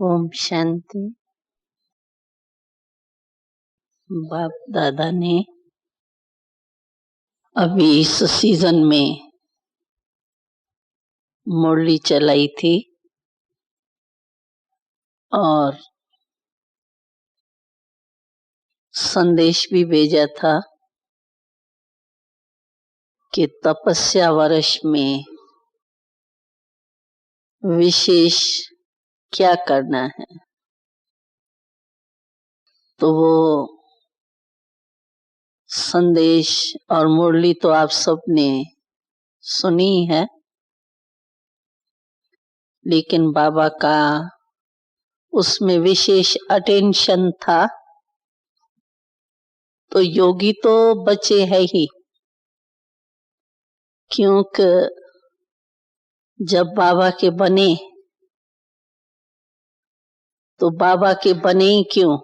ओम शांति। बाप दादा ने अभी इस सीजन में मुरली चलाई थी और संदेश भी भेजा था कि तपस्या वर्ष में विशेष क्या करना है। तो वो संदेश और मुरली तो आप सबने सुनी है, लेकिन बाबा का उसमें विशेष अटेंशन था। तो योगी तो बचे है ही, क्योंकि जब बाबा के बने तो बाबा के बने ही क्यों,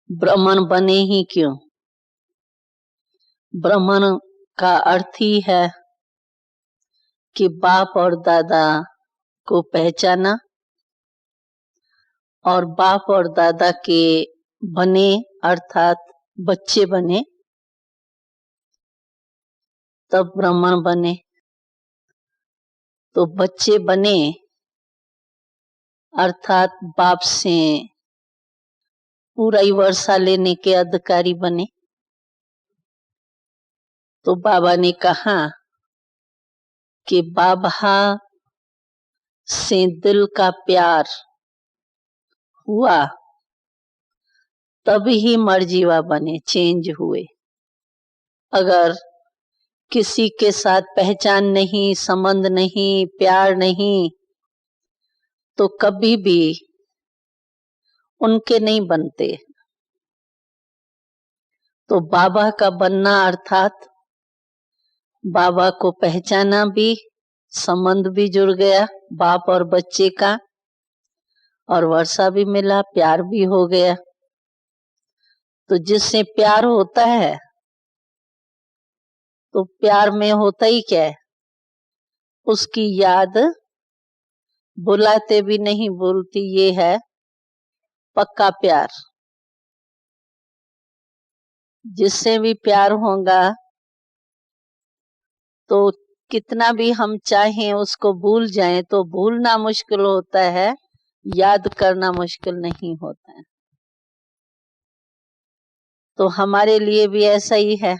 ब्राह्मण बने ही क्यों। ब्राह्मण का अर्थ ही है कि बाप और दादा को पहचाना और बाप और दादा के बने अर्थात बच्चे बने, तब ब्राह्मण बने। तो बच्चे बने अर्थात बाप से पूरा ही वर्षा लेने के अधिकारी बने। तो बाबा ने कहा कि बाबा से दिल का प्यार हुआ तभी ही मर्जीवा बने, चेंज हुए। अगर किसी के साथ पहचान नहीं, संबंध नहीं, प्यार नहीं, तो कभी भी उनके नहीं बनते। तो बाबा का बनना अर्थात बाबा को पहचाना भी, संबंध भी जुड़ गया बाप और बच्चे का, और वर्षा भी मिला, प्यार भी हो गया। तो जिससे प्यार होता है तो प्यार में होता ही क्या है, उसकी याद बुलाते भी नहीं भूलती। ये है पक्का प्यार। जिससे भी प्यार होगा तो कितना भी हम चाहें उसको भूल जाएं तो भूलना मुश्किल होता है, याद करना मुश्किल नहीं होता है। तो हमारे लिए भी ऐसा ही है।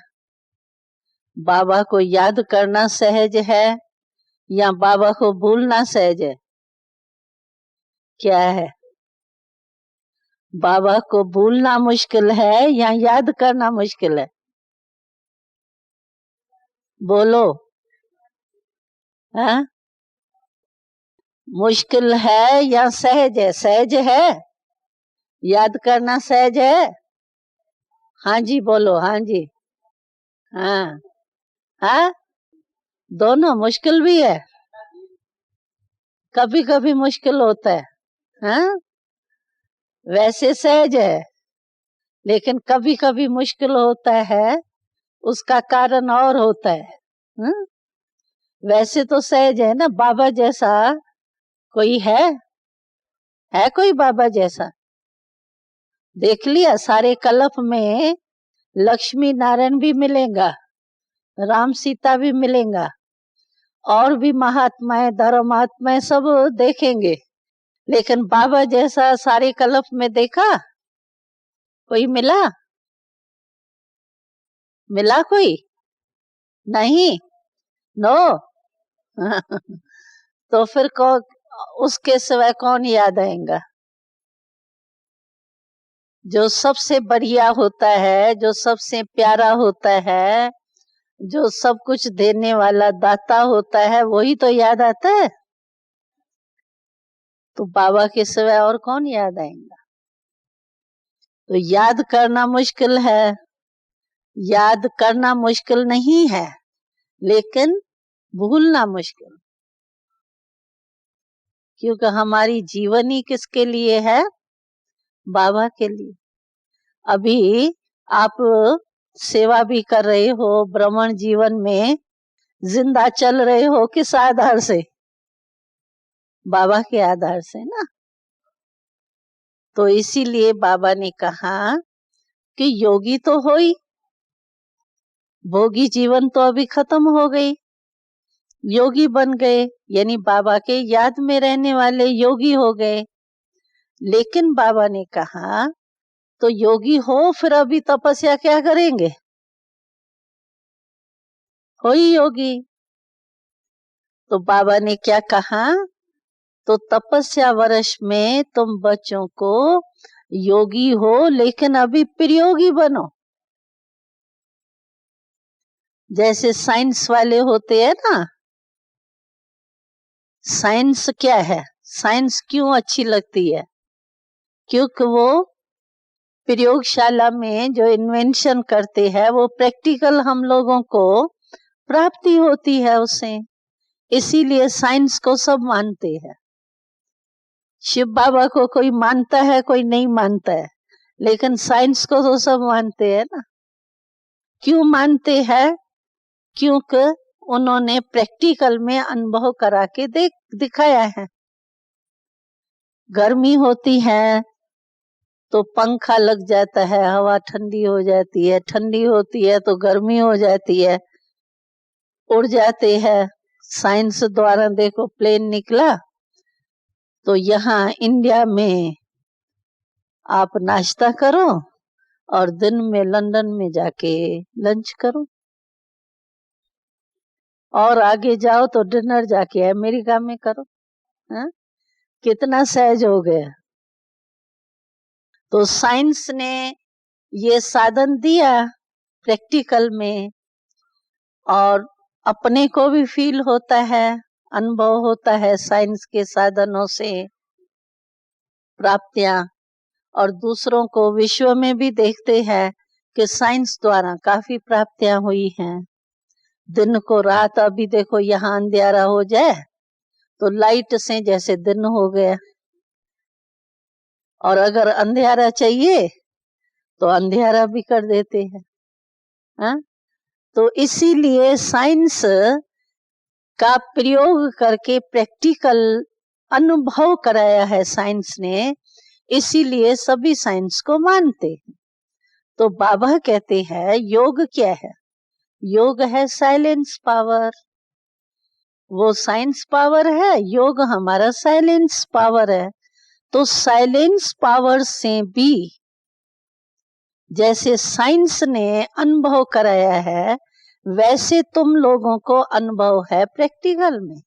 बाबा को याद करना सहज है या बाबा को भूलना सहज है? क्या है? बाबा को भूलना मुश्किल है या याद करना मुश्किल है? बोलो। हाँ, मुश्किल है या सहज है? सहज है, याद करना सहज है। हाँ जी बोलो। हाँ जी। हाँ हाँ, दोनों मुश्किल भी है, कभी कभी मुश्किल होता है। हाँ, वैसे सहज है लेकिन कभी कभी मुश्किल होता है, उसका कारण और होता है। हाँ? वैसे तो सहज है ना। बाबा जैसा कोई है कोई बाबा जैसा? देख लिया, सारे कल्प में लक्ष्मी नारायण भी मिलेगा, राम सीता भी मिलेगा, और भी महात्माएं धर्मात्माएं सब देखेंगे, लेकिन बाबा जैसा सारे कल्प में देखा कोई? मिला कोई? नहीं, नो। तो फिर उसके सिवाय कौन याद आएगा? जो सबसे बढ़िया होता है, जो सबसे प्यारा होता है, जो सब कुछ देने वाला दाता होता है, वही तो याद आता है। तो बाबा के सिवाय और कौन याद आएगा? तो याद करना मुश्किल है, याद करना मुश्किल नहीं है, लेकिन भूलना मुश्किल। क्योंकि हमारी जीवन ही किसके लिए है? बाबा के लिए। अभी आप सेवा भी कर रहे हो, ब्राह्मण जीवन में जिंदा चल रहे हो किस आधार से? बाबा के आधार से ना। तो इसीलिए बाबा ने कहा कि योगी तो हो ही, भोगी जीवन तो अभी खत्म हो गई, योगी बन गए, यानी बाबा के याद में रहने वाले योगी हो गए। लेकिन बाबा ने कहा तो योगी हो, फिर अभी तपस्या क्या करेंगे, हो ही योगी। तो बाबा ने क्या कहा, तो तपस्या वर्ष में तुम बच्चों को योगी हो, लेकिन अभी प्रयोगी बनो। जैसे साइंस वाले होते हैं ना, साइंस क्या है, साइंस क्यों अच्छी लगती है, क्योंकि वो प्रयोगशाला में जो इन्वेंशन करते हैं वो प्रैक्टिकल हम लोगों को प्राप्ति होती है उससे, इसीलिए साइंस को सब मानते हैं। शिव बाबा को कोई मानता है, कोई नहीं मानता है, लेकिन साइंस को तो सब मानते हैं ना। क्यों मानते हैं, क्योंकि उन्होंने प्रैक्टिकल में अनुभव करा के दिखाया है। गर्मी होती है तो पंखा लग जाता है, हवा ठंडी हो जाती है, ठंडी होती है तो गर्मी हो जाती है, उड़ जाते हैं। साइंस द्वारा देखो प्लेन निकला, तो यहाँ इंडिया में आप नाश्ता करो और दिन में लंदन में जाके लंच करो, और आगे जाओ तो डिनर जाके अमेरिका में करो। हा? कितना सहज हो गया। तो साइंस ने ये साधन दिया प्रैक्टिकल में, और अपने को भी फील होता है, अनुभव होता है साइंस के साधनों से प्राप्तियां, और दूसरों को विश्व में भी देखते हैं कि साइंस द्वारा काफी प्राप्तियां हुई हैं। दिन को रात, अभी देखो यहाँ अंधेरा हो जाए तो लाइट से जैसे दिन हो गया, और अगर अंधेरा चाहिए तो अंधेरा भी कर देते हैं। हा? तो इसीलिए साइंस का प्रयोग करके प्रैक्टिकल अनुभव कराया है साइंस ने, इसीलिए सभी साइंस को मानते हैं। तो बाबा कहते हैं योग क्या है, योग है साइलेंस पावर। वो साइंस पावर है, योग हमारा साइलेंस पावर है। तो साइलेंस पावर से भी जैसे साइंस ने अनुभव कराया है, वैसे तुम लोगों को अनुभव है प्रैक्टिकल में।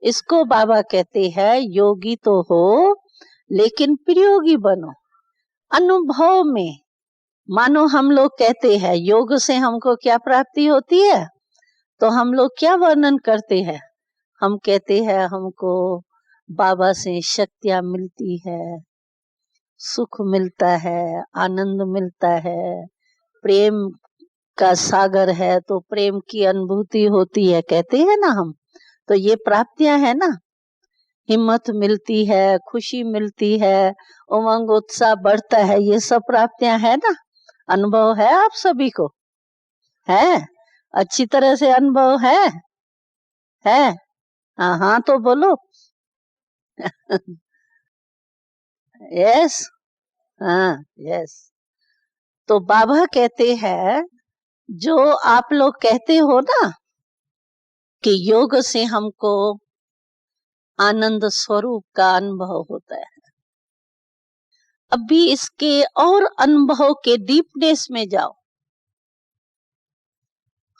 इसको बाबा कहते हैं योगी तो हो, लेकिन प्रयोगी बनो अनुभव में। मानो हम लोग कहते हैं योग से हमको क्या प्राप्ति होती है, तो हम लोग क्या वर्णन करते हैं, हम कहते हैं हमको बाबा से शक्तियां मिलती है, सुख मिलता है, आनंद मिलता है, प्रेम का सागर है तो प्रेम की अनुभूति होती है, कहते हैं ना हम। तो ये प्राप्तियां है ना, हिम्मत मिलती है, खुशी मिलती है, उमंग उत्साह बढ़ता है, ये सब प्राप्तियां है ना। अनुभव है आप सभी को, है अच्छी तरह से अनुभव है। हाँ हाँ तो बोलो। यस, हाँ यस। तो बाबा कहते हैं जो आप लोग कहते हो ना कि योग से हमको आनंद स्वरूप का अनुभव होता है, अभी इसके और अनुभव के डीपनेस में जाओ।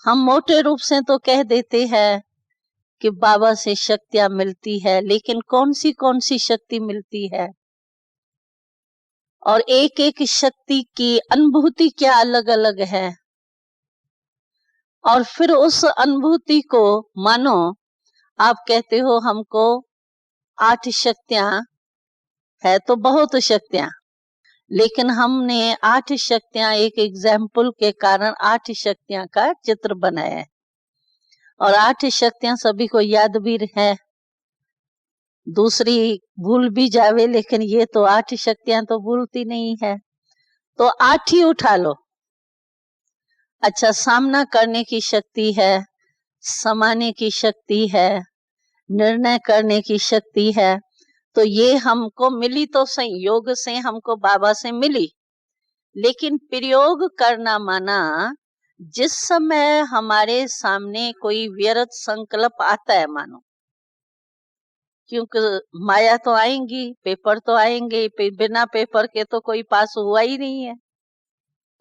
हम मोटे रूप से तो कह देते हैं कि बाबा से शक्तियां मिलती है, लेकिन कौन सी शक्ति मिलती है, और एक एक शक्ति की अनुभूति क्या अलग अलग है। और फिर उस अनुभूति को मानो आप कहते हो हमको 8 शक्तियां है तो बहुत शक्तियां, लेकिन हमने 8 शक्तियां एक एग्जाम्पल के कारण 8 शक्तियां का चित्र बनाया है, और 8 शक्तियां सभी को याद भी है, दूसरी भूल भी जावे, लेकिन ये तो 8 शक्तियां तो भूलती नहीं है। तो 8 ही उठा लो। अच्छा, सामना करने की शक्ति है, समाने की शक्ति है, निर्णय करने की शक्ति है। तो ये हमको मिली तो संयोग से, हमको बाबा से मिली, लेकिन प्रयोग करना माना जिस समय हमारे सामने कोई व्यर्थ संकल्प आता है, मानो, क्योंकि माया तो आएंगी, पेपर तो आएंगे, बिना पेपर के तो कोई पास हुआ ही नहीं है।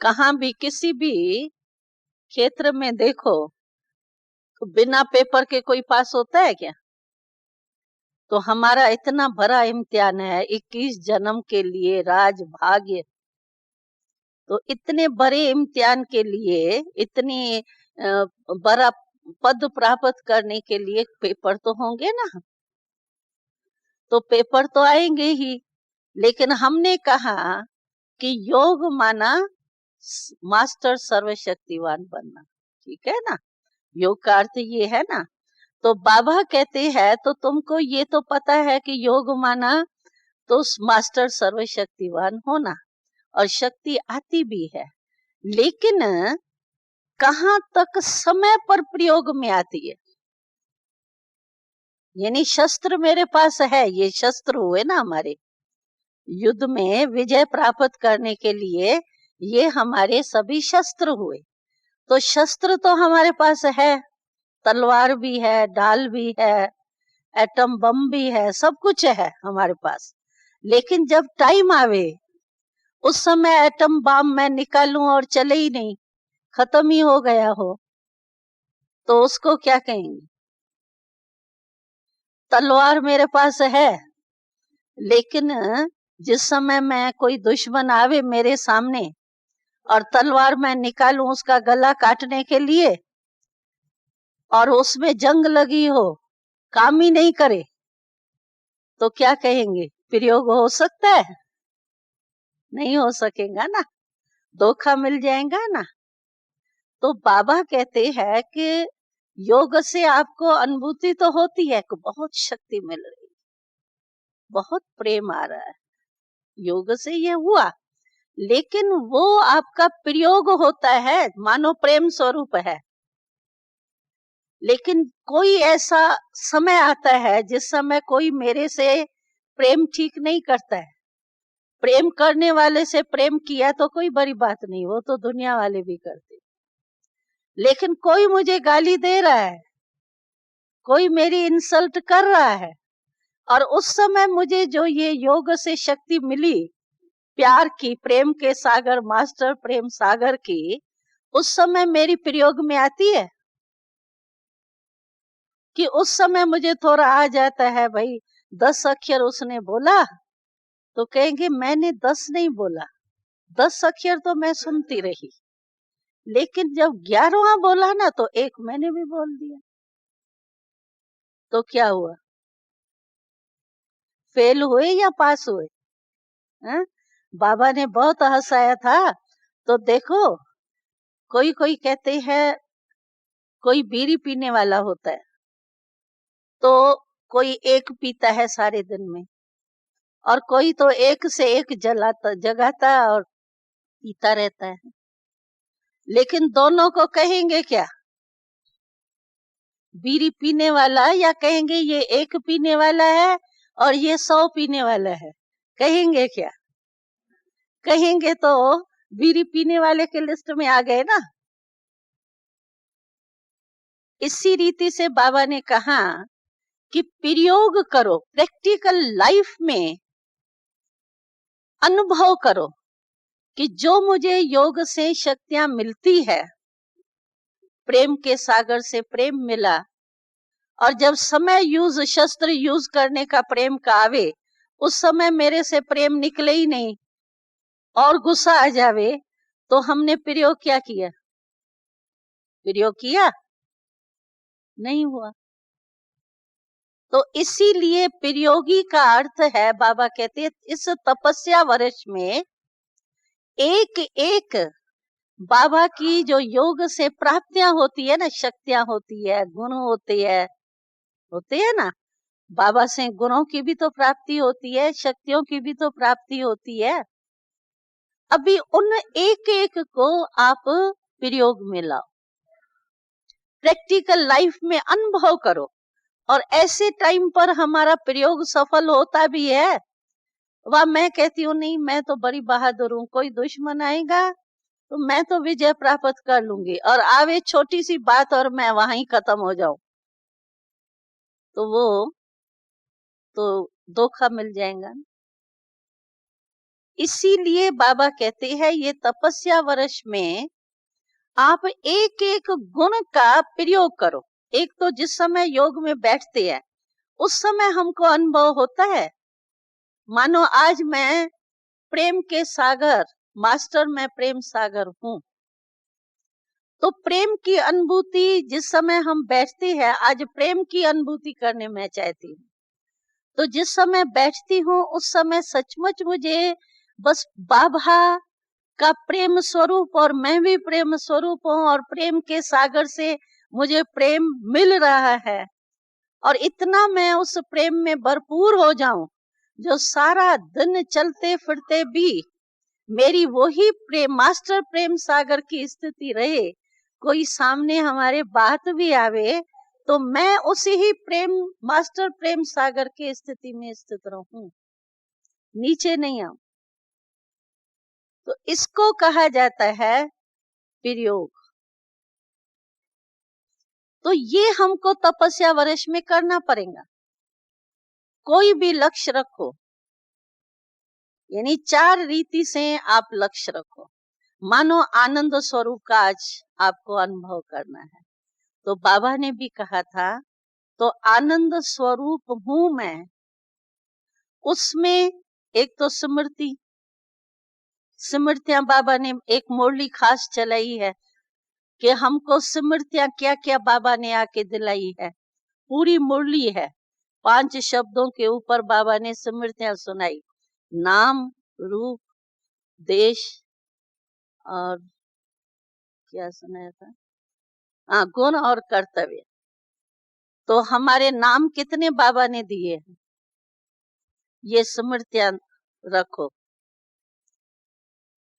कहाँ भी किसी भी क्षेत्र में देखो, तो बिना पेपर के कोई पास होता है क्या? तो हमारा इतना बड़ा इम्तिहान है 21 जन्म के लिए, राज भाग्य। तो इतने बड़े इम्तिहान के लिए, इतनी बड़ा पद प्राप्त करने के लिए पेपर तो होंगे ना। तो पेपर तो आएंगे ही, लेकिन हमने कहा कि योग माना मास्टर सर्वशक्तिवान बनना, ठीक है ना। योग का अर्थ ये है ना। तो बाबा कहते हैं तो तुमको ये तो पता है कि योग माना तो मास्टर सर्वशक्तिवान होना, और शक्ति आती भी है, लेकिन कहाँ तक समय पर प्रयोग में आती है। यानी शस्त्र मेरे पास है, ये शस्त्र हुए ना हमारे युद्ध में विजय प्राप्त करने के लिए, ये हमारे सभी शस्त्र हुए। तो शस्त्र तो हमारे पास है, तलवार भी है, ढाल भी है, एटम बम भी है, सब कुछ है हमारे पास। लेकिन जब टाइम आवे, उस समय एटम बम मैं निकालूं और चले ही नहीं, खत्म ही हो गया हो, तो उसको क्या कहेंगे? तलवार मेरे पास है, लेकिन जिस समय मैं कोई दुश्मन आवे मेरे सामने और तलवार मैं निकालूं उसका गला काटने के लिए, और उसमें जंग लगी हो, काम ही नहीं करे, तो क्या कहेंगे? प्रयोग हो सकता है? नहीं हो सकेगा ना, धोखा मिल जाएगा ना। तो बाबा कहते हैं कि योग से आपको अनुभूति तो होती है कि बहुत शक्ति मिल रही, बहुत प्रेम आ रहा है, योग से ये हुआ, लेकिन वो आपका प्रयोग होता है, मानो प्रेम स्वरूप है। लेकिन कोई ऐसा समय आता है जिस समय कोई मेरे से प्रेम ठीक नहीं करता है। प्रेम करने वाले से प्रेम किया तो कोई बड़ी बात नहीं, वो तो दुनिया वाले भी करते। लेकिन कोई मुझे गाली दे रहा है, कोई मेरी इंसल्ट कर रहा है, और उस समय मुझे जो ये योग से शक्ति मिली, प्यार की, प्रेम के सागर, मास्टर प्रेम सागर की, उस समय मेरी प्रयोग में आती है कि उस समय मुझे थोड़ा आ जाता है, भाई 10 अक्षर उसने बोला, तो कहेंगे मैंने 10 नहीं बोला, 10 अक्षर तो मैं सुनती रही, लेकिन जब 11वां बोला ना तो एक मैंने भी बोल दिया, तो क्या हुआ? फेल हुए या पास हुए? है? बाबा ने बहुत हंसाया था। तो देखो, कोई कोई कहते हैं, कोई बीड़ी पीने वाला होता है, तो कोई एक पीता है सारे दिन में, और कोई तो एक से एक जगाता और पीता रहता है। लेकिन दोनों को कहेंगे क्या? बीड़ी पीने वाला, या कहेंगे ये एक पीने वाला है और ये 100 पीने वाला है? कहेंगे क्या? कहेंगे तो बीड़ी पीने वाले के लिस्ट में आ गए ना। इसी रीति से बाबा ने कहा कि प्रयोग करो, प्रैक्टिकल लाइफ में अनुभव करो कि जो मुझे योग से शक्तियां मिलती है, प्रेम के सागर से प्रेम मिला, और जब समय शस्त्र यूज करने का प्रेम का आवे, उस समय मेरे से प्रेम निकले ही नहीं और गुस्सा आ जावे, तो हमने प्रयोग क्या किया? प्रयोग किया नहीं हुआ। तो इसीलिए प्रयोगी का अर्थ है, बाबा कहते हैं इस तपस्या वर्ष में एक एक बाबा की जो योग से प्राप्तियां होती है ना, शक्तियां होती है, गुण होते हैं ना, बाबा से गुणों की भी तो प्राप्ति होती है, शक्तियों की भी तो प्राप्ति होती है। अभी उन एक एक को आप प्रयोग में लाओ, प्रैक्टिकल लाइफ में अनुभव करो, और ऐसे टाइम पर हमारा प्रयोग सफल होता भी है। वह मैं कहती हूँ नहीं, मैं तो बड़ी बहादुर हूँ, कोई दुश्मन आएगा तो मैं तो विजय प्राप्त कर लूंगी, और आवे छोटी सी बात और मैं वहां ही खत्म हो जाऊं, तो वो तो धोखा मिल जाएगा। इसीलिए बाबा कहते हैं ये तपस्या वर्ष में आप एक एक गुण का प्रयोग करो। एक तो जिस समय योग में बैठते हैं उस समय हमको अनुभव होता है, मानो आज मैं प्रेम के सागर, मास्टर मैं प्रेम सागर हूं। तो प्रेम की अनुभूति जिस समय हम बैठते हैं, आज प्रेम की अनुभूति करने में चाहती हूँ, तो जिस समय बैठती हूँ उस समय सचमुच मुझे बस बाबा का प्रेम स्वरूप और मैं भी प्रेम स्वरूप हूँ, और प्रेम के सागर से मुझे प्रेम मिल रहा है, और इतना मैं उस प्रेम में भरपूर हो जाऊं जो सारा दिन चलते फिरते भी मेरी वही प्रेम, मास्टर प्रेम सागर की स्थिति रहे। कोई सामने हमारे बात भी आवे तो मैं उसी ही प्रेम, मास्टर प्रेम सागर की स्थिति में स्थित रहूं, नीचे नहीं आऊं। तो इसको कहा जाता है प्रयोग। तो ये हमको तपस्या वर्ष में करना पड़ेगा। कोई भी लक्ष्य रखो, यानी 4 रीति से आप लक्ष्य रखो। मानो आनंद स्वरूप का आज आपको अनुभव करना है, तो बाबा ने भी कहा था, तो आनंद स्वरूप हूं मैं। उसमें एक तो स्मृतियां बाबा ने एक मुरली खास चलाई है कि हमको स्मृतियां क्या क्या बाबा ने आके दिलाई है। पूरी मुरली है, 5 शब्दों के ऊपर बाबा ने स्मृतियां सुनाई। नाम, रूप, देश और क्या सुनाया था, हाँ, गुण और कर्तव्य। तो हमारे नाम कितने बाबा ने दिए हैं, ये स्मृतियां रखो।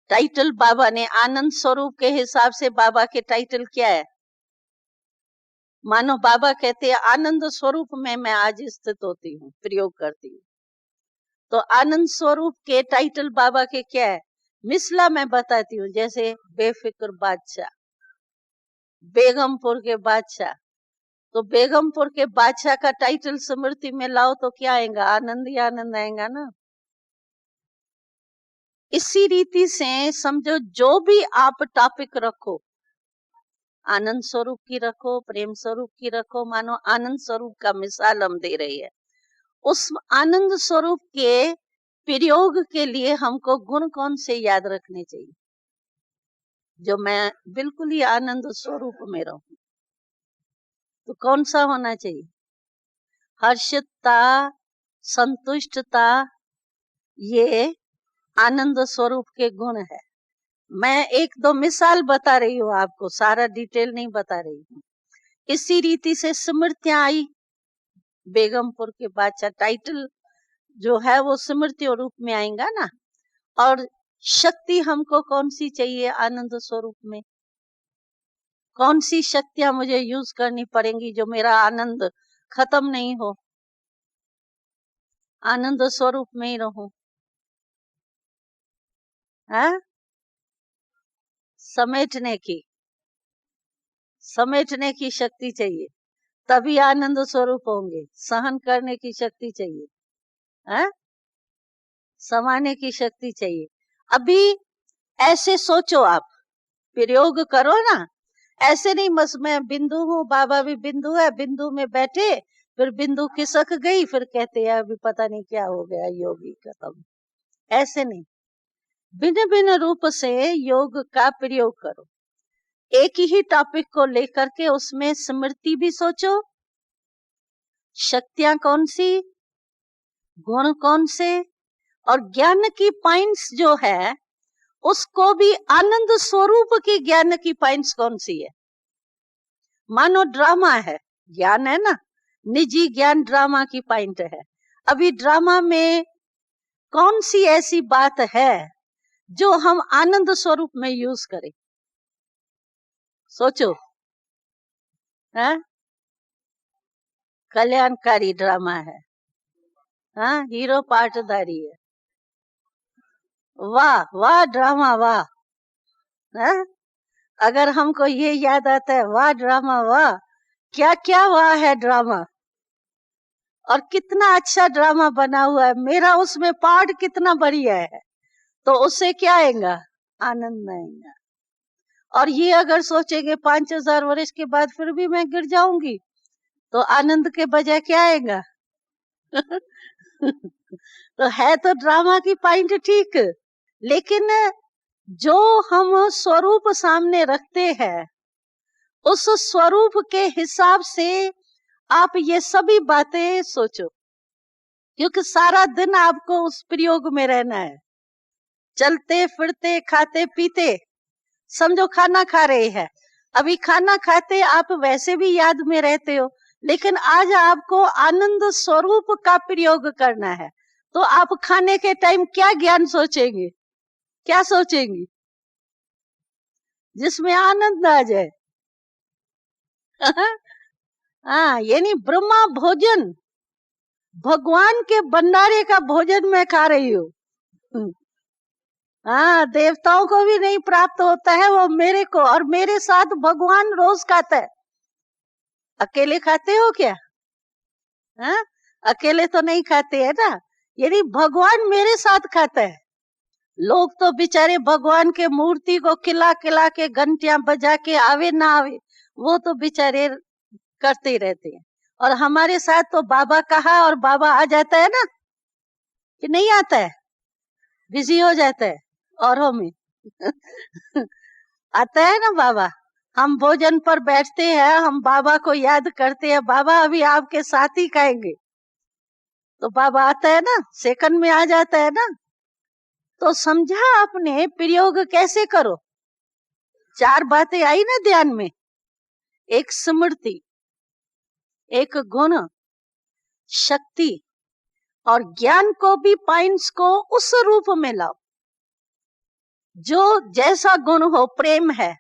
टाइटल बाबा ने आनंद स्वरूप के हिसाब से बाबा के टाइटल क्या है, मानो बाबा कहते हैं आनंद स्वरूप में मैं आज स्थित होती हूँ, प्रयोग करती हूँ। तो आनंद स्वरूप के टाइटल बाबा के क्या है, मिसला मैं बताती हूँ, जैसे बेफिक्र बादशाह, बेगमपुर के बादशाह। तो बेगमपुर के बादशाह का टाइटल स्मृति में लाओ तो क्या आएगा, आनंद ही आनंद आएगा ना। इसी रीति से समझो, जो भी आप टॉपिक रखो, आनंद स्वरूप की रखो, प्रेम स्वरूप की रखो, मानो आनंद स्वरूप का मिसाल हम दे रही है। उस आनंद स्वरूप के प्रयोग के लिए हमको गुण कौन से याद रखने चाहिए, जो मैं बिल्कुल ही आनंद स्वरूप में रहूं। तो कौन सा होना चाहिए, हर्षितता, संतुष्टता, ये आनंद स्वरूप के गुण है। मैं एक दो मिसाल बता रही हूँ आपको, सारा डिटेल नहीं बता रही हूँ। इसी रीति से स्मृतियां आई, बेगमपुर के बादशाह टाइटल जो है वो स्मृतियों रूप में आएगा ना। और शक्ति हमको कौन सी चाहिए आनंद स्वरूप में, कौन सी शक्तियां मुझे यूज करनी पड़ेंगी जो मेरा आनंद खत्म नहीं हो, आनंद स्वरूप में ही रहूं। है समेटने की शक्ति चाहिए, तभी आनंद स्वरूप होंगे। सहन करने की शक्ति चाहिए, है समाने की शक्ति चाहिए। अभी ऐसे सोचो, आप प्रयोग करो ना, ऐसे नहीं बस मैं बिंदु हूँ, बाबा भी बिंदु है, बिंदु में बैठे, फिर बिंदु खिसक गई, फिर कहते हैं अभी पता नहीं क्या हो गया, योगी खत्म। ऐसे नहीं, भिन्न भिन्न रूप से योग का प्रयोग करो। एक ही टॉपिक को लेकर के उसमें स्मृति भी सोचो, शक्तियां कौन सी, गुण कौन से, और ज्ञान की पॉइंट्स जो है उसको भी आनंद स्वरूप की ज्ञान की पॉइंट्स कौन सी है। मानो ड्रामा है, ज्ञान है ना, निजी ज्ञान ड्रामा की पॉइंट है। अभी ड्रामा में कौन सी ऐसी बात है जो हम आनंद स्वरूप में यूज करें, सोचो। है कल्याणकारी ड्रामा है। हाँ, हीरो पार्टदारी है। वाह वाह ड्रामा वाह। हाँ? अगर हमको ये याद आता है, वाह ड्रामा वाह, क्या क्या वाह है ड्रामा, और कितना अच्छा ड्रामा बना हुआ है, मेरा उसमें पार्ट कितना बढ़िया है, तो उससे क्या आएगा, आनंद आएगा। और ये अगर सोचेंगे 5000 वर्ष के बाद फिर भी मैं गिर जाऊंगी, तो आनंद के बजाय क्या आएगा? तो है तो ड्रामा की पॉइंट ठीक, लेकिन जो हम स्वरूप सामने रखते हैं, उस स्वरूप के हिसाब से आप ये सभी बातें सोचो, क्योंकि सारा दिन आपको उस प्रयोग में रहना है। चलते फिरते खाते पीते, समझो खाना खा रहे हैं, अभी खाना खाते आप वैसे भी याद में रहते हो, लेकिन आज आपको आनंद स्वरूप का प्रयोग करना है, तो आप खाने के टाइम क्या ज्ञान सोचेंगे, क्या सोचेंगी? जिसमें आनंद आ जाए। हाँ, यानी ब्रह्मा भोजन, भगवान के भंडारे का भोजन मैं खा रही हूँ। हाँ, देवताओं को भी नहीं प्राप्त होता है वो मेरे को, और मेरे साथ भगवान रोज खाता है। अकेले खाते हो क्या? हाँ, अकेले तो नहीं खाते है ना, यानी भगवान मेरे साथ खाता है। लोग तो बेचारे भगवान के मूर्ति को खिला खिला के घंटियां बजा के आवे ना आवे, वो तो बेचारे करते ही रहते हैं। और हमारे साथ तो बाबा कहा और बाबा आ जाता है ना, कि नहीं आता है, बिजी हो जाता है औरों में। आता है ना बाबा, हम भोजन पर बैठते हैं, हम बाबा को याद करते हैं, बाबा अभी आपके साथ ही खाएंगे, तो बाबा आता है ना, सेकंड में आ जाता है ना। तो समझा आपने प्रयोग कैसे करो? 4 बातें आई ना ध्यान में, एक स्मृति, एक गुण, शक्ति और ज्ञान को भी पॉइंट्स को उस रूप में लाओ जो जैसा गुण हो। प्रेम है,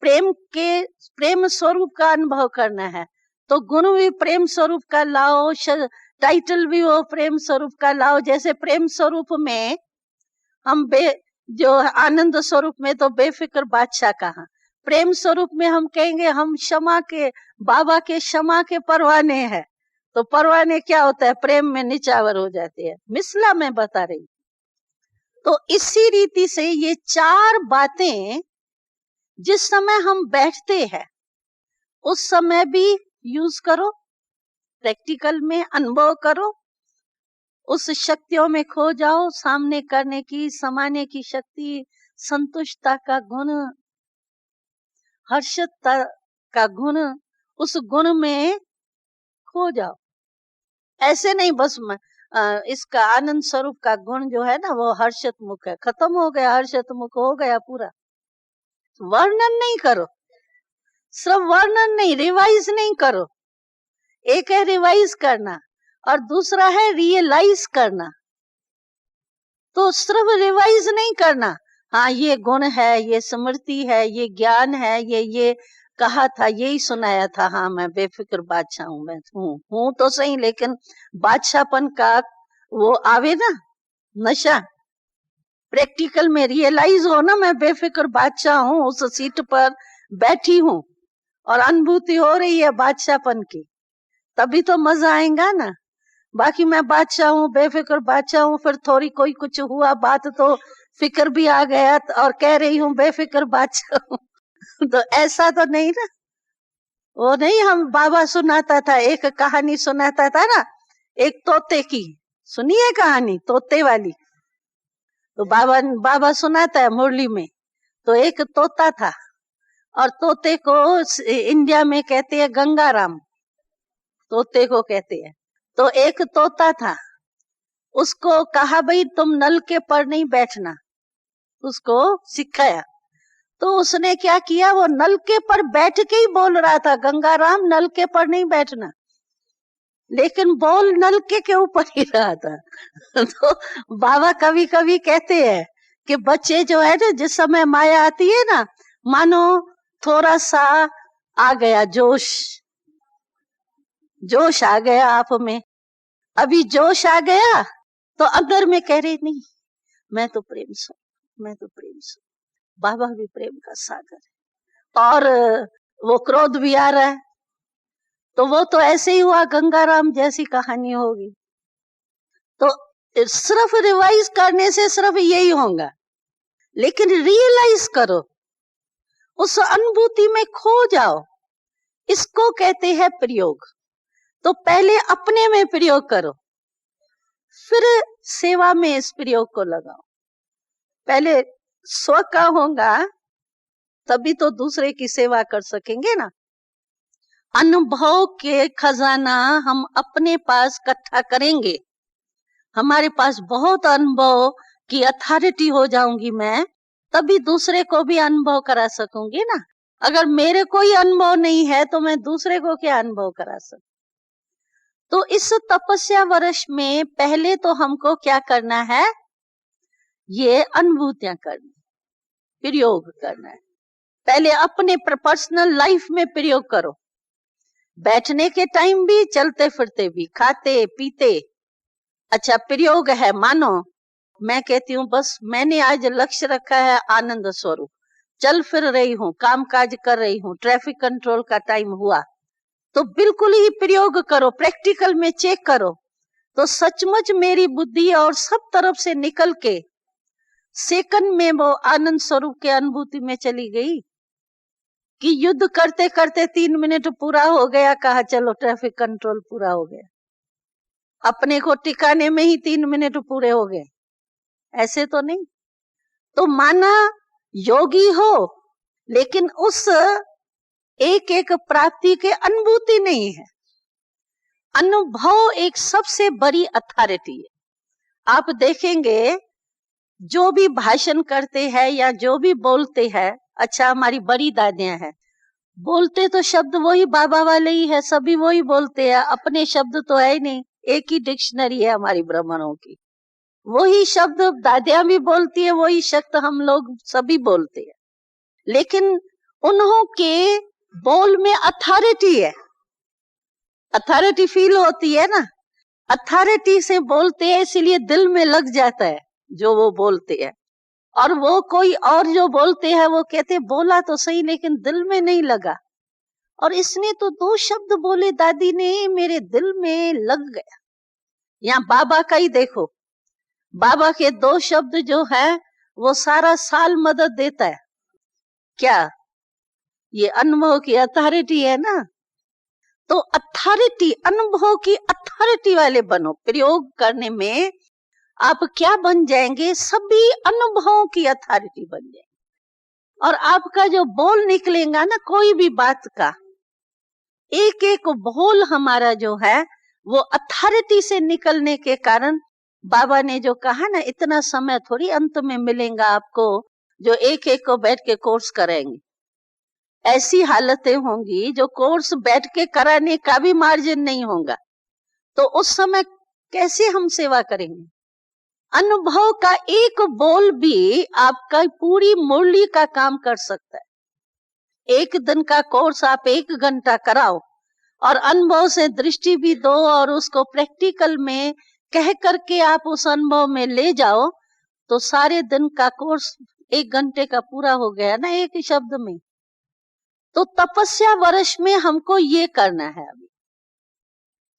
प्रेम स्वरूप का अनुभव करना है, तो गुण भी प्रेम स्वरूप का लाओ, टाइटल भी वो प्रेम स्वरूप का लाओ। जैसे प्रेम स्वरूप में हम जो आनंद स्वरूप में तो बेफिक्र बादशाह कहा, प्रेम स्वरूप में हम कहेंगे हम क्षमा के, बाबा के क्षमा के परवाने हैं, तो परवाने क्या होता है, प्रेम में निचावर हो जाते हैं। मिसला मैं बता रही। तो इसी रीति से ये 4 बातें जिस समय हम बैठते हैं उस समय भी यूज करो, प्रैक्टिकल में अनुभव करो, उस शक्तियों में खो जाओ, सामने करने की, समाने की शक्ति, संतुष्टता का गुण, हर्षता का गुण, उस गुण में खो जाओ। ऐसे नहीं बस इसका आनंद स्वरूप का गुण जो है ना वो हर्षत मुख है, खत्म हो गया, हर्षत मुख हो गया पूरा। वर्णन नहीं करो, सिर्फ वर्णन नहीं, रिवाइज नहीं करो। एक है रिवाइज करना और दूसरा है रियलाइज करना। तो सिर्फ रिवाइज नहीं करना, हाँ ये गुण है, ये स्मृति है, ये ज्ञान है, ये कहा था, यही सुनाया था, हाँ मैं बेफिक्र बादशाह हूँ, मैं हूँ तो सही, लेकिन बादशाहपन का वो आवे ना नशा, प्रैक्टिकल में रियलाइज हो ना, मैं बेफिक्र बादशाह हूँ, उस सीट पर बैठी हूँ और अनुभूति हो रही है बादशाहपन की, तभी तो मजा आएगा ना। बाकी मैं बादशाह हूँ, बेफिक्र बादशाह हूँ, फिर थोड़ी कोई कुछ हुआ बात तो फिक्र भी आ गया और कह रही हूँ बेफिक्र बादशाह हूँ। तो ऐसा तो नहीं ना, वो नहीं। हम बाबा सुनाता था, एक कहानी सुनाता था ना, एक तोते की, सुनिए कहानी तोते वाली। तो बाबा सुनाता है मुरली में। तो एक तोता था और तोते को इंडिया में कहते हैं गंगाराम, तोते को कहते हैं। तो एक तोता था, उसको कहा भाई तुम नल के पर नहीं बैठना, उसको सिखाया। तो उसने क्या किया, वो नलके पर बैठ के ही बोल रहा था गंगाराम नलके पर नहीं बैठना, लेकिन बोल नलके के ऊपर ही रहा था। तो बाबा कभी कभी कहते हैं कि बच्चे जो है ना, जिस समय माया आती है ना, मानो थोड़ा सा आ गया जोश, जोश आ गया आप में, अभी जोश आ गया तो अंदर में कह रही नहीं, मैं तो प्रेम से, मैं तो प्रेम से। बाबा भी प्रेम का सागर है। और वो क्रोध भी आ रहा है, तो वो तो ऐसे ही हुआ, गंगाराम जैसी कहानी होगी। तो सिर्फ रिवाइज करने से सिर्फ यही होगा, लेकिन रियलाइज करो, उस अनुभूति में खो जाओ, इसको कहते हैं प्रयोग। तो पहले अपने में प्रयोग करो, फिर सेवा में इस प्रयोग को लगाओ। पहले स्व का होगा तभी तो दूसरे की सेवा कर सकेंगे ना। अनुभव के खजाना हम अपने पास इकट्ठा करेंगे, हमारे पास बहुत अनुभव की अथॉरिटी हो जाऊंगी मैं, तभी दूसरे को भी अनुभव करा सकूंगी ना। अगर मेरे कोई अनुभव नहीं है तो मैं दूसरे को क्या अनुभव करा सकूं। तो इस तपस्या वर्ष में पहले तो हमको क्या करना है, ये अनुभूतियां करनी, प्रयोग करना है। पहले अपने पर्सनल लाइफ में प्रयोग करो, बैठने के टाइम भी, चलते फिरते भी, खाते पीते। अच्छा प्रयोग है, मानो मैं कहती हूँ बस मैंने आज लक्ष्य रखा है आनंद स्वरूप, चल फिर रही हूँ, काम काज कर रही हूँ, ट्रैफिक कंट्रोल का टाइम हुआ, तो बिल्कुल ही प्रयोग करो, प्रैक्टिकल में चेक करो, तो सचमुच मेरी बुद्धि और सब तरफ से निकल के सेकंड में वो आनंद स्वरूप के अनुभूति में चली गई कि युद्ध करते करते 3 मिनट पूरा हो गया, कहा चलो ट्रैफिक कंट्रोल पूरा हो गया, अपने को टिकाने में ही 3 मिनट पूरे हो गए। ऐसे तो नहीं। तो माना योगी हो, लेकिन उस एक एक प्राप्ति के अनुभूति नहीं है। अनुभव एक सबसे बड़ी अथॉरिटी है। आप देखेंगे जो भी भाषण करते हैं या जो भी बोलते हैं, अच्छा हमारी बड़ी दादियां हैं, बोलते तो शब्द वही बाबा वाले ही है, सभी वही बोलते हैं, अपने शब्द तो है ही नहीं, एक ही डिक्शनरी है हमारी ब्राह्मणों की, वही शब्द दादियां भी बोलती है, वही शब्द हम लोग सभी बोलते हैं, लेकिन उन्हों के बोल में अथॉरिटी है, अथॉरिटी फील होती है ना, अथॉरिटी से बोलते हैं इसलिए दिल में लग जाता है जो वो बोलते हैं। और वो कोई और जो बोलते हैं वो कहते बोला तो सही लेकिन दिल में नहीं लगा, और इसने तो 2 शब्द बोले दादी ने, मेरे दिल में लग गया। यहाँ बाबा का ही देखो, बाबा के 2 शब्द जो है वो सारा साल मदद देता है। क्या ये अनुभव की अथॉरिटी है ना। तो अथॉरिटी, अनुभव की अथॉरिटी वाले बनो। प्रयोग करने में आप क्या बन जाएंगे, सभी अनुभवों की अथॉरिटी बन जाएंगे। और आपका जो बोल निकलेगा ना कोई भी बात का, एक एक बोल हमारा जो है वो अथॉरिटी से निकलने के कारण, बाबा ने जो कहा ना, इतना समय थोड़ी अंत में मिलेगा आपको जो एक एक को बैठ के कोर्स करेंगे। ऐसी हालतें होंगी जो कोर्स बैठ के कराने का भी मार्जिन नहीं होगा, तो उस समय कैसे हम सेवा करेंगे। अनुभव का एक बोल भी आपका पूरी मुरली का काम कर सकता है। एक दिन का कोर्स आप 1 घंटा कराओ और अनुभव से दृष्टि भी दो और उसको प्रैक्टिकल में कह करके आप उस अनुभव में ले जाओ, तो सारे दिन का कोर्स 1 घंटे का पूरा हो गया ना एक ही शब्द में। तो तपस्या वर्ष में हमको ये करना है। अभी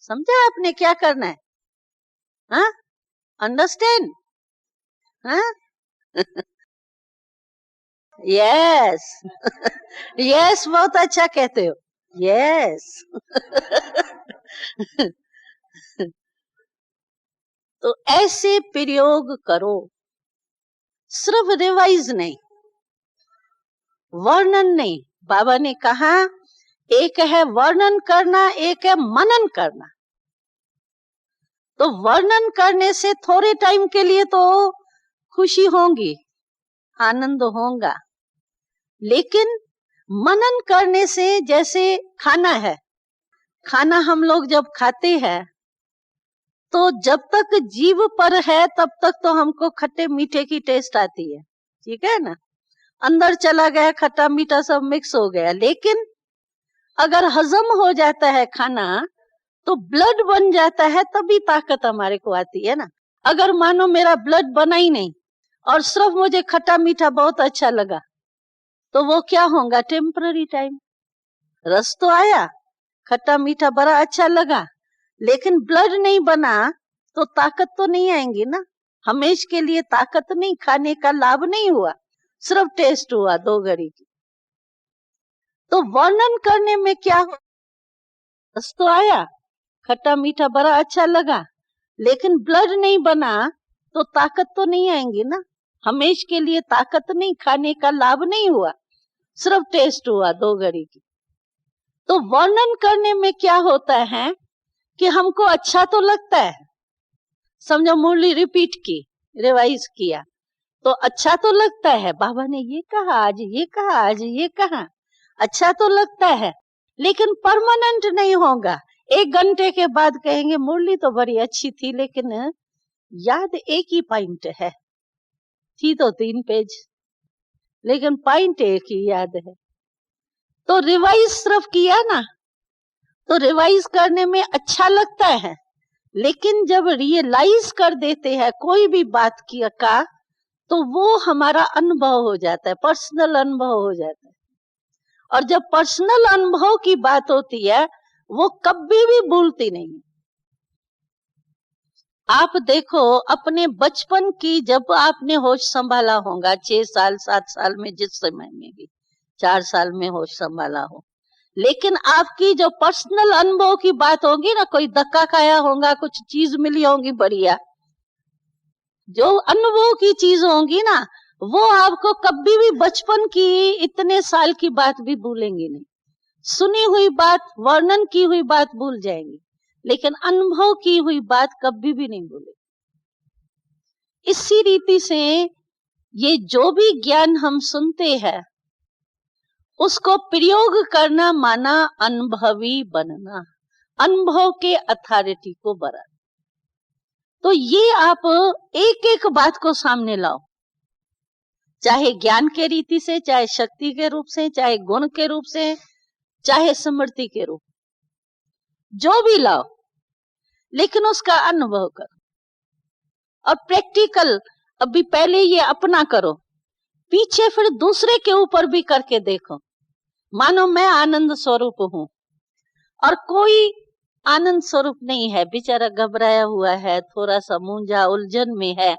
समझा आपने क्या करना है? हाँ, अंडरस्टैंड? हाँ यस यस, बहुत अच्छा कहते हो, यस तो ऐसे प्रयोग करो, सिर्फ रिवाइज नहीं, वर्णन नहीं। बाबा ने कहा एक है वर्णन करना, एक है मनन करना। तो वर्णन करने से थोड़े टाइम के लिए तो खुशी होगी, आनंद होगा, लेकिन मनन करने से, जैसे खाना है, खाना हम लोग जब खाते हैं तो जब तक जीभ पर है तब तक तो हमको खट्टे मीठे की टेस्ट आती है, ठीक है ना, अंदर चला गया खट्टा मीठा सब मिक्स हो गया। लेकिन अगर हजम हो जाता है खाना तो ब्लड बन जाता है तभी ताकत हमारे को आती है ना। अगर मानो मेरा ब्लड बना ही नहीं और सिर्फ मुझे खट्टा मीठा बहुत अच्छा लगा, तो वो क्या होगा, टेम्पररी टाइम। रस तो आया, खट्टा मीठा बड़ा अच्छा लगा, लेकिन ब्लड नहीं बना तो ताकत तो नहीं आएंगी ना। हमेशा के लिए ताकत नहीं, खाने का लाभ नहीं हुआ, सिर्फ टेस्ट हुआ 2 घड़ी की। तो वर्णन करने में क्या हो, रस तो आया, खट्टा मीठा बड़ा अच्छा लगा, लेकिन ब्लड नहीं बना तो ताकत तो नहीं आएंगी ना। हमेशा के लिए ताकत नहीं, खाने का लाभ नहीं हुआ, सिर्फ टेस्ट हुआ 2 घड़ी की। तो वर्णन करने में क्या होता है कि हमको अच्छा तो लगता है, समझो मुरली रिपीट की, रिवाइज किया, तो अच्छा तो लगता है, बाबा ने ये कहा आज, ये कहा आज, ये कहा, अच्छा तो लगता है, लेकिन परमानेंट नहीं होगा। 1 घंटे के बाद कहेंगे मुरली तो बड़ी अच्छी थी, लेकिन याद एक ही पॉइंट है, थी तो 3 पेज, लेकिन पॉइंट एक ही याद है। तो रिवाइज सिर्फ किया ना, तो रिवाइज करने में अच्छा लगता है, लेकिन जब रियलाइज कर देते हैं कोई भी बात का, तो वो हमारा अनुभव हो जाता है, पर्सनल अनुभव हो जाता है। और जब पर्सनल अनुभव की बात होती है, वो कभी भी भूलती नहीं। आप देखो अपने बचपन की, जब आपने होश संभाला होगा 6 साल 7 साल में, जिस समय में भी 4 साल में होश संभाला हो, लेकिन आपकी जो पर्सनल अनुभव की बात होगी ना, कोई धक्का खाया होगा, कुछ चीज मिली होगी बढ़िया, जो अनुभव की चीज होंगी ना, वो आपको कभी भी बचपन की इतने साल की बात भी भूलेंगी नहीं। सुनी हुई बात, वर्णन की हुई बात भूल जाएंगी, लेकिन अनुभव की हुई बात कभी भी नहीं भूलेंगे। इसी रीति से ये जो भी ज्ञान हम सुनते हैं, उसको प्रयोग करना माना अनुभवी बनना, अनुभव के अथॉरिटी को बढ़ाना। तो ये आप एक एक बात को सामने लाओ, चाहे ज्ञान के रीति से, चाहे शक्ति के रूप से, चाहे गुण के रूप से, चाहे स्मृति के रूप, जो भी लाओ, लेकिन उसका अनुभव करो और प्रैक्टिकल। अभी पहले ये अपना करो, पीछे फिर दूसरे के ऊपर भी करके देखो। मानो मैं आनंद स्वरूप हूं और कोई आनंद स्वरूप नहीं है, बेचारा घबराया हुआ है, थोड़ा सा मूंझा उलझन में है,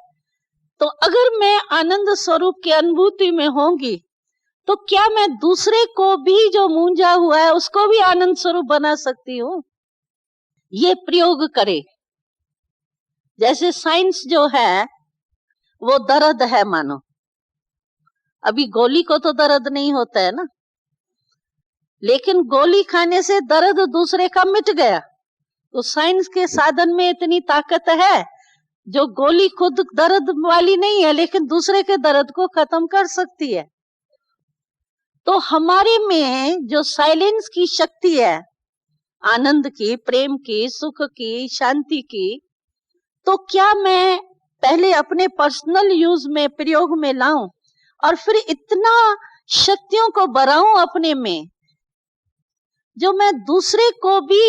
तो अगर मैं आनंद स्वरूप की अनुभूति में होंगी, तो क्या मैं दूसरे को भी जो मूंझा हुआ है उसको भी आनंद स्वरूप बना सकती हूँ? ये प्रयोग करे। जैसे साइंस जो है वो दर्द है, मानो अभी गोली को तो दर्द नहीं होता है ना, लेकिन गोली खाने से दर्द दूसरे का मिट गया। तो साइंस के साधन में इतनी ताकत है, जो गोली खुद दर्द वाली नहीं है, लेकिन दूसरे के दर्द को खत्म कर सकती है। तो हमारे में जो साइलेंस की शक्ति है, आनंद की, प्रेम की, सुख की, शांति की, तो क्या मैं पहले अपने पर्सनल यूज में, प्रयोग में लाऊं और फिर इतना शक्तियों को बढ़ाऊं अपने में, जो मैं दूसरे को भी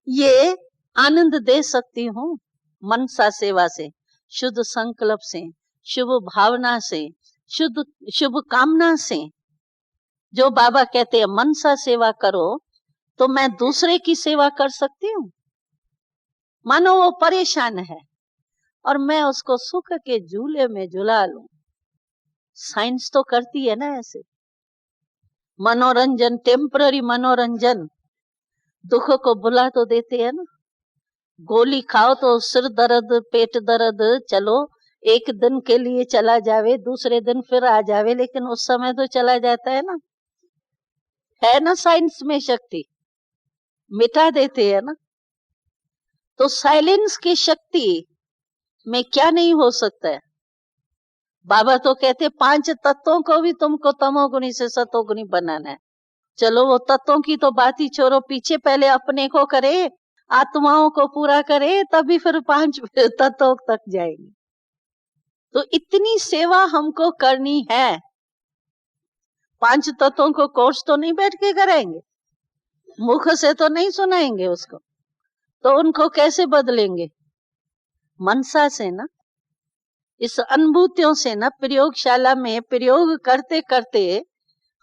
ये आनंद दे सकती हूँ। मनसा सेवा से, शुद्ध संकल्प से, शुभ भावना से, शुभ कामना से, जो बाबा कहते हैं मनसा सेवा करो, तो मैं दूसरे की सेवा कर सकती हूँ। मानो वो परेशान है और मैं उसको सुख के झूले में झुला लूं। साइंस तो करती है ना ऐसे मनोरंजन, टेम्पररी मनोरंजन, दुख को बुला तो देते हैं ना। गोली खाओ तो सिर दर्द, पेट दर्द, चलो एक दिन के लिए चला जावे, दूसरे दिन फिर आ जावे, लेकिन उस समय तो चला जाता है ना। है ना साइंस में शक्ति, मिटा देते हैं ना। तो साइलेंस की शक्ति में क्या नहीं हो सकता है। बाबा तो कहते 5 तत्वों को भी तुमको तमोगुणी से सतोगुणी बनाना है। चलो वो तत्वों की तो बात ही छोड़ो, पीछे पहले अपने को करे, आत्माओं को पूरा करे, तभी फिर 5 तत्वों तक जाएंगे। तो इतनी सेवा हमको करनी है। 5 तत्वों को कोर्स तो नहीं बैठ के करेंगे, मुख से तो नहीं सुनाएंगे उसको, तो उनको कैसे बदलेंगे? मनसा से ना, इस अनुभूतियों से ना। प्रयोगशाला में प्रयोग करते करते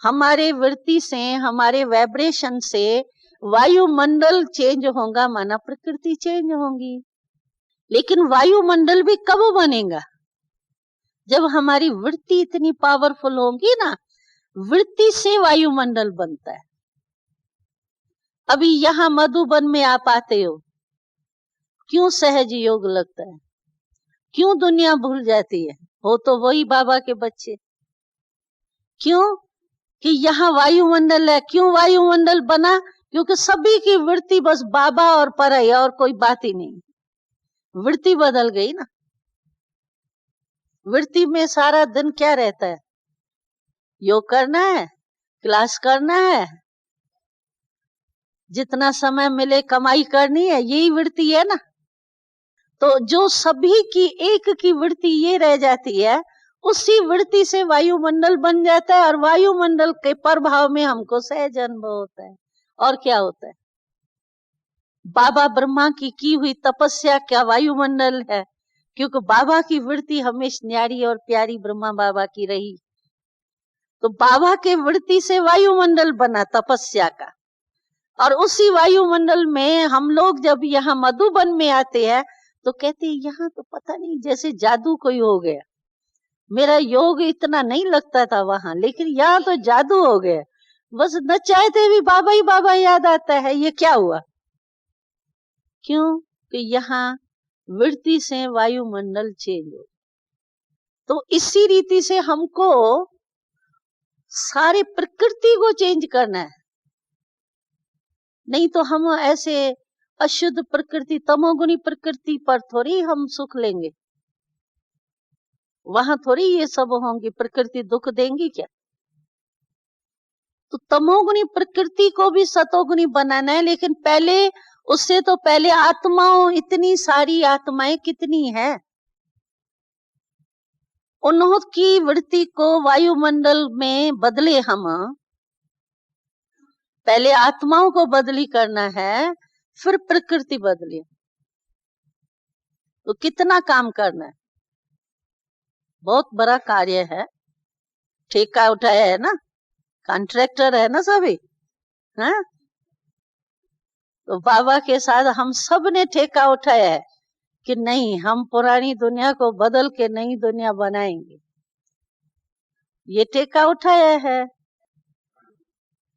हमारे वृत्ति से, हमारे वाइब्रेशन से वायुमंडल चेंज होगा, माना प्रकृति चेंज होगी। लेकिन वायुमंडल भी कब बनेगा? जब हमारी वृत्ति इतनी पावरफुल होगी ना, वृत्ति से वायुमंडल बनता है। अभी यहाँ मधुबन में आप आते हो, क्यों सहज योग लगता है? क्यों दुनिया भूल जाती है? हो तो वही बाबा के बच्चे। क्यों? कि यहाँ वायुमंडल है। क्यों वायुमंडल बना? क्योंकि सभी की वृत्ति बस बाबा और परई, और कोई बात ही नहीं। वृत्ति बदल गई ना। वृत्ति में सारा दिन क्या रहता है? योग करना है, क्लास करना है, जितना समय मिले कमाई करनी है, यही वृत्ति है ना। तो जो सभी की एक की वृत्ति ये रह जाती है, उसी वृत्ति से वायुमंडल बन जाता है, और वायुमंडल के प्रभाव में हमको सहज अनुभव होता है। और क्या होता है? बाबा ब्रह्मा की हुई तपस्या क्या वायुमंडल है? क्योंकि बाबा की वृत्ति हमेशा न्यारी और प्यारी ब्रह्मा बाबा की रही। तो बाबा के वृत्ति से वायुमंडल बना तपस्या का, और उसी वायुमंडल में हम लोग जब यहाँ मधुबन में आते हैं तो कहते हैं यहाँ तो पता नहीं जैसे जादू कोई हो गया। मेरा योग इतना नहीं लगता था वहां, लेकिन यहाँ तो जादू हो गया। बस न चाहते भी बाबा ही बाबा याद आता है। ये क्या हुआ? क्यों? कि यहाँ वृत्ति से वायुमंडल चेंज हो। तो इसी रीति से हमको सारी प्रकृति को चेंज करना है। नहीं तो हम ऐसे अशुद्ध प्रकृति, तमोगुणी प्रकृति पर थोड़ी हम सुख लेंगे। वहां थोड़ी ये सब होंगी। प्रकृति दुख देंगी क्या? तो तमोगुणी प्रकृति को भी सतोगुणी बनाना है। लेकिन पहले, उससे तो पहले आत्माओं, इतनी सारी आत्माएं कितनी है, उनकी वृत्ति को वायुमंडल में बदले हम। पहले आत्माओं को बदली करना है, फिर प्रकृति बदले। तो कितना काम करना है? बहुत बड़ा कार्य है। ठेका उठाया है ना, कॉन्ट्रैक्टर है ना सभी, हैं? तो बाबा के साथ हम सब ने ठेका उठाया है कि नहीं, हम पुरानी दुनिया को बदल के नई दुनिया बनाएंगे। ये ठेका उठाया है,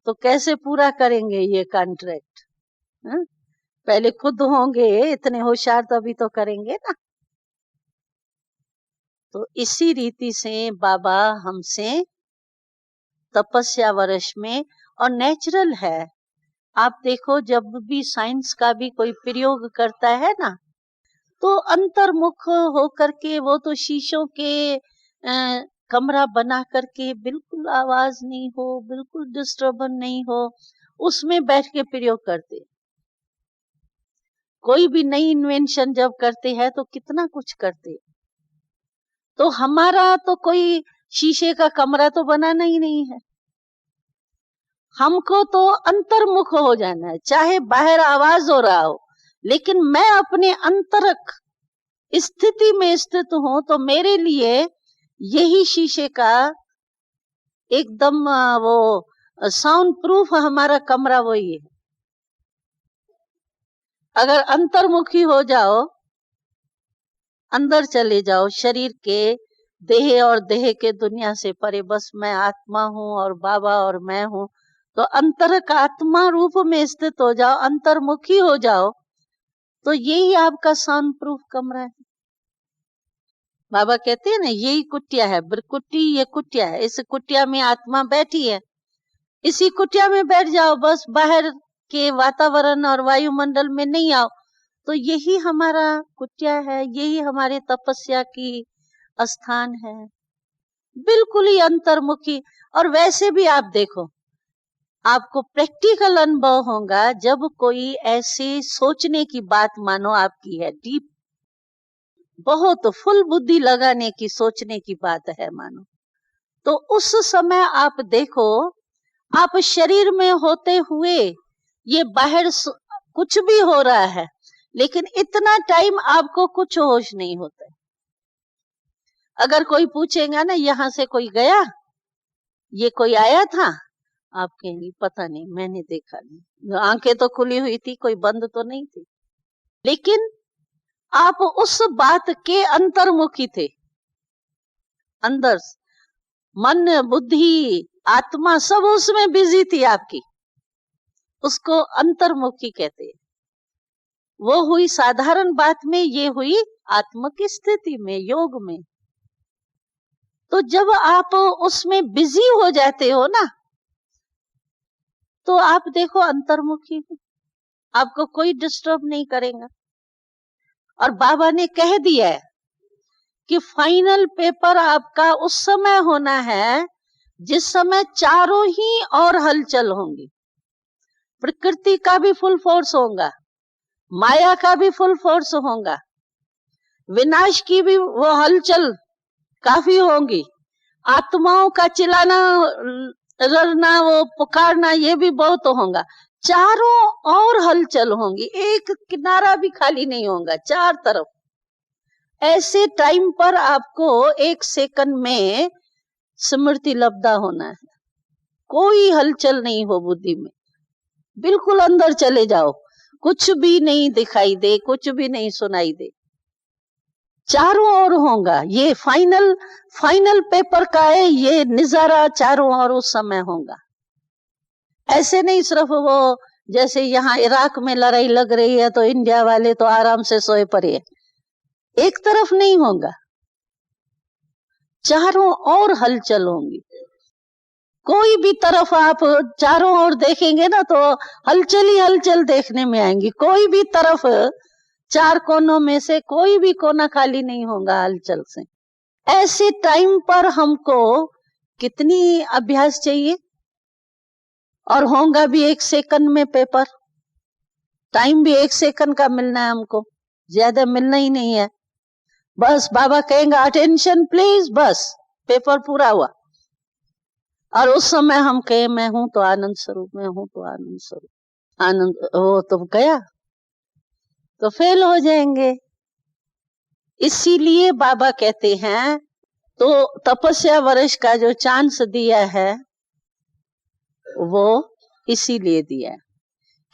तो कैसे पूरा करेंगे ये कॉन्ट्रैक्ट? पहले खुद होंगे इतने होशियार, तभी तो करेंगे ना। तो इसी रीति से बाबा हमसे तपस्या वर्ष में, और नेचुरल है। आप देखो, जब भी साइंस का भी कोई प्रयोग करता है ना, तो अंतर्मुख होकर के, वो तो शीशों के कमरा बना करके, बिल्कुल आवाज नहीं हो, बिल्कुल डिस्टर्बेंस नहीं हो, उसमें बैठ के प्रयोग करते। कोई भी नई इन्वेंशन जब करते हैं तो कितना कुछ करते। तो हमारा तो कोई शीशे का कमरा तो बनाना ही नहीं है। हमको तो अंतर्मुख हो जाना है। चाहे बाहर आवाज हो रहा हो, लेकिन मैं अपने अंतरक स्थिति में स्थित हूं, तो मेरे लिए यही शीशे का एकदम वो साउंड प्रूफ हमारा कमरा वही है। अगर अंतर्मुखी हो जाओ, अंदर चले जाओ, शरीर के, देह और देह के दुनिया से परे, बस मैं आत्मा हूं और बाबा और मैं हूं, तो अंतरक आत्मा रूप में स्थित हो जाओ, अंतर्मुखी हो जाओ, तो यही आपका साउंड प्रूफ कमरा है। बाबा कहते हैं ना, यही कुटिया है, बिरकुटी ये कुटिया है, इस कुटिया में आत्मा बैठी है, इसी कुटिया में बैठ जाओ, बस बाहर के वातावरण और वायुमंडल में नहीं आओ। तो यही हमारा कुटिया है, यही हमारे तपस्या की स्थान है, बिल्कुल ही अंतर्मुखी। और वैसे भी आप देखो, आपको प्रैक्टिकल अनुभव होगा, जब कोई ऐसे सोचने की बात मानो आपकी है, डीप, बहुत फुल बुद्धि लगाने की, सोचने की बात है मानो, तो उस समय आप देखो, आप शरीर में होते हुए ये बाहर कुछ भी हो रहा है, लेकिन इतना टाइम आपको कुछ होश नहीं होता है। अगर कोई पूछेगा ना यहाँ से कोई गया, ये कोई आया था, आप कहेंगे पता नहीं, मैंने देखा नहीं, आंखें तो खुली हुई थी, कोई बंद तो नहीं थी। लेकिन आप उस बात के अंतर्मुखी थे, अंदर मन बुद्धि आत्मा सब उसमें बिजी थी आपकी, उसको अंतर्मुखी कहते हैं। वो हुई साधारण बात में, ये हुई आत्मा की स्थिति में, योग में। तो जब आप उसमें बिजी हो जाते हो ना, तो आप देखो अंतर्मुखी हो, आपको कोई डिस्टर्ब नहीं करेगा। और बाबा ने कह दिया है कि फाइनल पेपर आपका उस समय होना है जिस समय चारों ही और हलचल होंगी। प्रकृति का भी फुल फोर्स होगा, माया का भी फुल फोर्स होगा, विनाश की भी वो हलचल काफी होंगी, आत्माओं का चिल्लाना रड़ना, वो पुकारना, ये भी बहुत होगा। चारों और हलचल होंगी, एक किनारा भी खाली नहीं होगा, चार तरफ। ऐसे टाइम पर आपको एक सेकंड में स्मृति लब्धा होना है, कोई हलचल नहीं हो बुद्धि में, बिल्कुल अंदर चले जाओ, कुछ भी नहीं दिखाई दे, कुछ भी नहीं सुनाई दे, चारों ओर होगा। ये फाइनल पेपर का है ये नजारा, चारों ओर उस समय होगा। ऐसे नहीं सिर्फ वो जैसे यहाँ इराक में लड़ाई लग रही है तो इंडिया वाले तो आराम से सोए पड़े, एक तरफ नहीं होगा, चारों ओर हलचल होंगी। कोई भी तरफ आप चारों ओर देखेंगे ना तो हलचल ही हलचल देखने में आएंगी, कोई भी तरफ चार कोनों में से कोई भी कोना खाली नहीं होगा हलचल से। ऐसे टाइम पर हमको कितनी अभ्यास चाहिए, और होगा भी एक सेकंड में पेपर, टाइम भी एक सेकंड का मिलना है हमको, ज्यादा मिलना ही नहीं है। बस बाबा कहेंगे अटेंशन प्लीज, बस पेपर पूरा हुआ। और उस समय हम कहे मैं हूं तो आनंद स्वरूप, मैं हूं तो आनंद स्वरूप, आनंद वो तो गया तो फेल हो जाएंगे। इसीलिए बाबा कहते हैं तो तपस्या वर्ष का जो चांस दिया है वो इसीलिए दिया है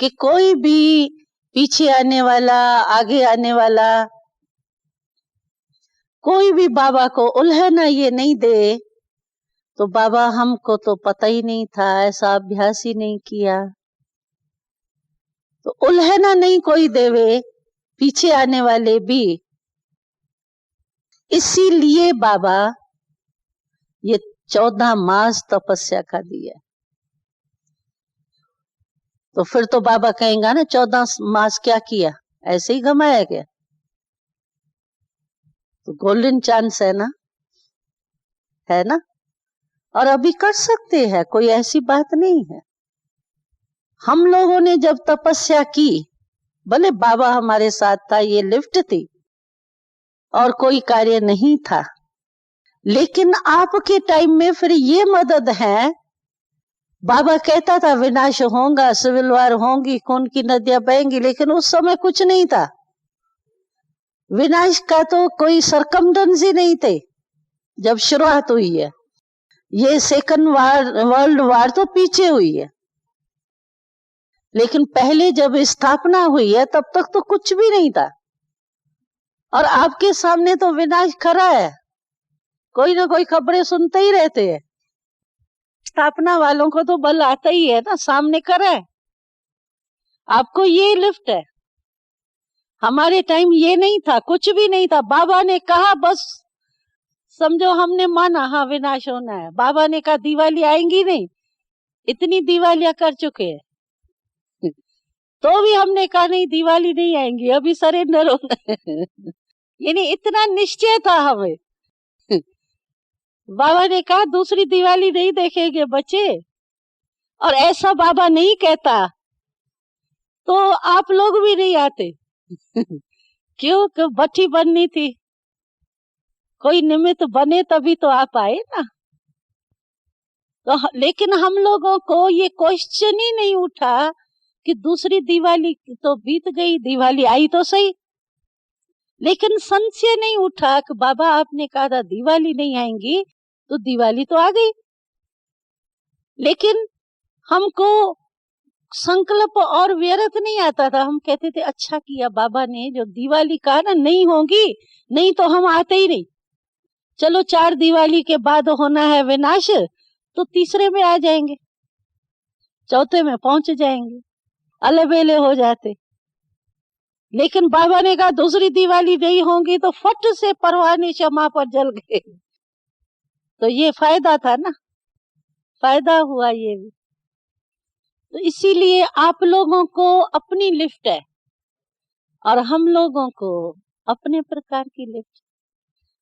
कि कोई भी पीछे आने वाला, आगे आने वाला, कोई भी बाबा को उल्हना ये नहीं दे। तो बाबा हमको तो पता ही नहीं था, ऐसा अभ्यास ही नहीं किया, तो उल्हना नहीं कोई देवे पीछे आने वाले भी। इसीलिए बाबा ये 14 मास तपस्या का दिया। तो फिर तो बाबा कहेंगे ना 14 मास क्या किया, ऐसे ही घमाया गया। तो गोल्डन चांस है ना, है ना, और अभी कर सकते हैं, कोई ऐसी बात नहीं है। हम लोगों ने जब तपस्या की, भले बाबा हमारे साथ था, ये लिफ्ट थी और कोई कार्य नहीं था, लेकिन आपके टाइम में फिर ये मदद है। बाबा कहता था विनाश होगा, सिविल वार होंगी, खून की नदियां बहेंगी, लेकिन उस समय कुछ नहीं था। विनाश का तो कोई सरकमस्टेंस ही नहीं थे जब शुरुआत हुई है। ये सेकंड वर्ल्ड वार तो पीछे हुई है, लेकिन पहले जब स्थापना हुई है तब तक तो कुछ भी नहीं था। और आपके सामने तो विनाश खड़ा है, कोई ना कोई खबरें सुनते ही रहते हैं। स्थापना वालों को तो बल आता ही है ना, सामने खड़ा है। आपको ये लिफ्ट है, हमारे टाइम ये नहीं था, कुछ भी नहीं था। बाबा ने कहा बस समझो हमने माना, हाँ विनाश होना है। बाबा ने कहा दिवाली आएंगी नहीं, इतनी दिवालियां कर चुके हैं, तो भी हमने कहा नहीं दिवाली नहीं आएंगी, अभी सरेंडर होना है। यानी इतना निश्चय था हमें। बाबा ने कहा दूसरी दिवाली नहीं देखेंगे बच्चे, और ऐसा बाबा नहीं कहता तो आप लोग भी नहीं आते। क्यों, कि भट्टी बननी थी, कोई निमित्त बने तभी तो आप आए ना। तो लेकिन हम लोगों को ये क्वेश्चन ही नहीं उठा कि दूसरी दिवाली तो बीत गई, दिवाली आई तो सही, लेकिन संशय नहीं उठा कि बाबा आपने कहा था दिवाली नहीं आएंगी, तो दिवाली तो आ गई। लेकिन हमको संकल्प और व्यर्थ नहीं आता था। हम कहते थे अच्छा किया बाबा ने जो दिवाली कहा ना, नहीं होगी, नहीं तो हम आते ही नहीं। चलो 4 दिवाली के बाद होना है विनाश, तो तीसरे में आ जाएंगे, चौथे में पहुंच जाएंगे, अलबेले हो जाते। लेकिन बाबा ने कहा दूसरी दिवाली नहीं होंगी, तो फट से परवाने क्षमा पर जल गए। तो ये फायदा था ना, फायदा हुआ ये भी। तो इसीलिए आप लोगों को अपनी लिफ्ट है और हम लोगों को अपने प्रकार की लिफ्ट।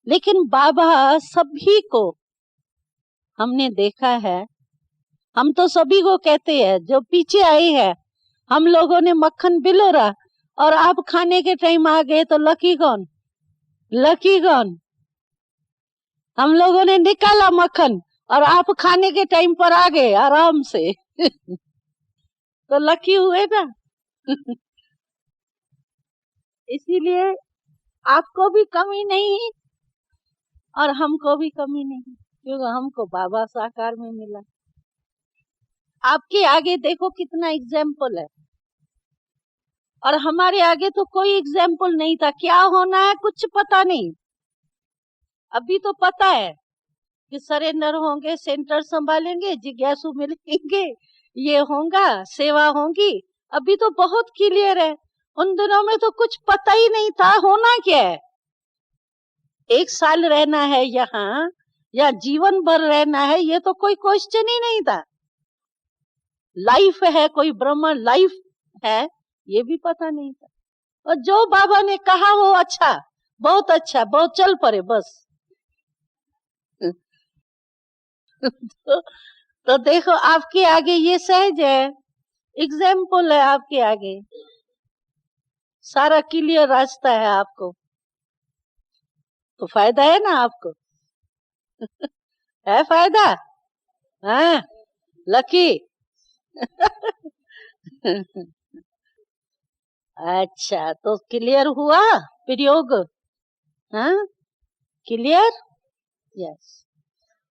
लेकिन बाबा सभी को, हमने देखा है, हम तो सभी को कहते हैं जो पीछे आई है, हम लोगों ने मक्खन बिलोरा और आप खाने के टाइम आ गए, तो लकी कौन? लकी कौन? हम लोगों ने निकाला मक्खन और आप खाने के टाइम पर आ गए आराम से तो लकी हुए ना इसीलिए आपको भी कमी नहीं और हमको भी कमी नहीं, क्योंकि हमको बाबा साकार में मिला। आपके आगे देखो कितना एग्जाम्पल है, और हमारे आगे तो कोई एग्जाम्पल नहीं था। क्या होना है कुछ पता नहीं। अभी तो पता है कि सरेंडर होंगे, सेंटर संभालेंगे, जिज्ञासु मिलेंगे, ये होगा, सेवा होगी। अभी तो बहुत क्लियर है। उन दिनों में तो कुछ पता ही नहीं था होना क्या है। 1 साल रहना है यहाँ या जीवन भर रहना है, ये तो कोई क्वेश्चन ही नहीं था। लाइफ है, कोई ब्रह्म लाइफ है, ये भी पता नहीं था। और जो बाबा ने कहा वो अच्छा, बहुत अच्छा, बहुत चल पड़े बस तो देखो आपके आगे ये सहज है, एग्जाम्पल है आपके आगे, सारा क्लियर रास्ता है आपको, तो फायदा है ना आपको है फायदा? हाँ लकी अच्छा, तो क्लियर हुआ प्रयोग? हाँ क्लियर, यस।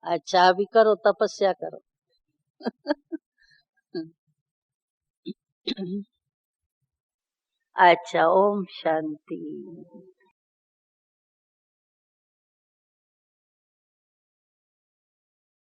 अच्छा अभी करो, तपस्या करो अच्छा, ओम शांति।